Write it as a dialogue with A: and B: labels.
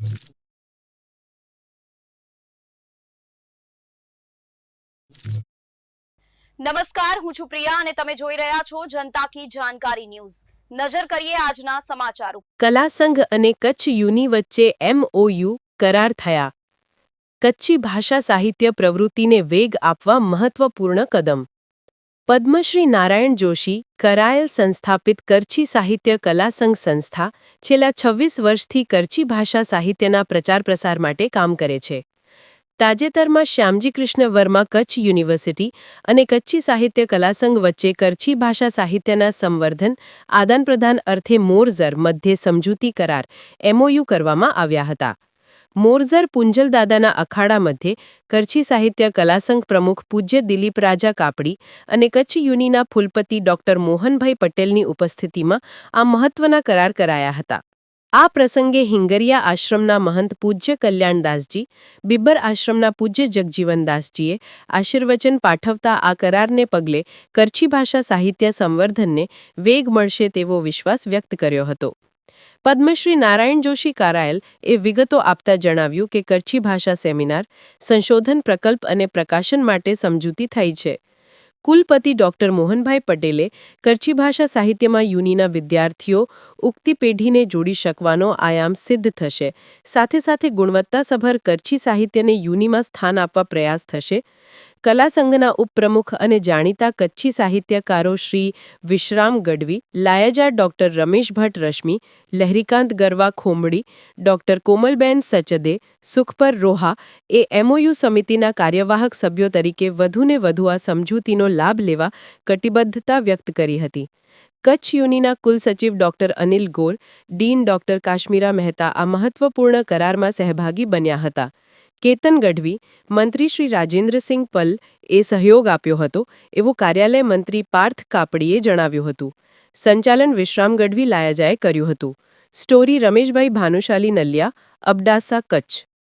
A: નમસ્કાર, હું છું પ્રિયા અને તમે જોઈ રહ્યા છો જનતા કી જાણકારી ન્યૂઝ। નજર કરીએ આજના સમાચાર ઉપર।
B: કલા સંઘ અને કચ્છ યુની વચ્ચે MOU કરાર થયા। કચ્છી ભાષા સાહિત્ય પ્રવૃત્તિને વેગ આપવા મહત્વપૂર્ણ કદમ। પદ્મશ્રી નારાયણ જોશી કરાયેલ સંસ્થાપિત કરછી સાહિત્ય કલા સંઘ સંસ્થા છેલ્લા 26 વર્ષથી કરછી ભાષા સાહિત્યના પ્રચાર પ્રસાર માટે કામ કરે છે। તાજેતરમાં શ્યામજી કૃષ્ણ વર્મા કચ્છ યુનિવર્સિટી અને કચ્છી સાહિત્ય કલા સંઘ વચ્ચે કરછી ભાષા સાહિત્યના સંવર્ધન આદાનપ્રદાન અર્થે મોરઝર મધ્યે સમજૂતી કરાર MOU કરવામાં આવ્યા હતા। મોરઝર પુંજલદાદાના અખાડા મધ્યે કરછી સાહિત્ય કલા સંઘ પ્રમુખ પૂજ્ય દિલીપ રાજા કાપડી અને કચ્છ યુનિના ફુલપતિ ડોક્ટર મોહનભાઈ પટેલની ઉપસ્થિતિમાં આ મહત્વના કરાર કરાયા હતા। આ પ્રસંગે હિંગરિયા આશ્રમના મહંત પૂજ્ય કલ્યાણદાસજી, બિબ્બર આશ્રમના પૂજ્ય જગજીવનદાસજીએ આશીર્વચન પાઠવતા આ કરારને પગલે કરછી ભાષા સાહિત્ય સંવર્ધનને વેગ મળશે તેવો વિશ્વાસ વ્યક્ત કર્યો હતો। પદ્મશ્રી નારાયણ જોશી કારાયલ એ વિગતો આપતા જણાવ્યું કે કરછી ભાષા સેમિનાર, સંશોધન પ્રકલ્પ અને પ્રકાશન માટે સમજૂતી થઈ છે। કુલપતિ ડોક્ટર મોહનભાઈ પટેલે કરછી ભાષા સાહિત્યમાં યુનિના વિદ્યાર્થીઓ ઉગતી પેઢીને જોડી શકવાનો આયામ સિદ્ધ થશે, સાથે સાથે ગુણવત્તાસભર કરછી સાહિત્યને યુનિમાં સ્થાન આપવા પ્રયાસ થશે। કલા સંઘના ઉપપ્રમુખ અને જાણીતા કચ્છી સાહિત્યકારો શ્રી વિશ્રામ ગઢવી, લાયજા ડોક્ટર રમેશ ભટ્ટ રશ્મિ, લહેરીકાંત ગરવા ખોમડી, ડોક્ટર કોમલબેન સચદે, સુખપર રોહા એ MOU સમિતિના કાર્યવાહક સભ્યો તરીકે વધુને વધુ આ સમજૂતીનો લાભ લેવા કટિબદ્ધતા વ્યક્ત કરી હતી। કચ્છ યુનિના કુલસચિવ ડોક્ટર અનિલ ગોર, ડીન ડોક્ટર કાશ્મીરા મહેતા આ મહત્વપૂર્ણ કરારમાં સહભાગી બન્યા હતા। કેતન ગઢવી, મંત્રી શ્રી રાજેન્દ્રસિંહ પલ એ સહયોગ આપ્યો હતો એવું કાર્યાલય મંત્રી પાર્થ કાપડીએ જણાવ્યું હતું। સંચાલન વિશ્રામ ગઢવી લાયજાએ કર્યું હતું। સ્ટોરી રમેશભાઈ ભાનુશાલી નલિયા, અબડાસા, કચ્છ।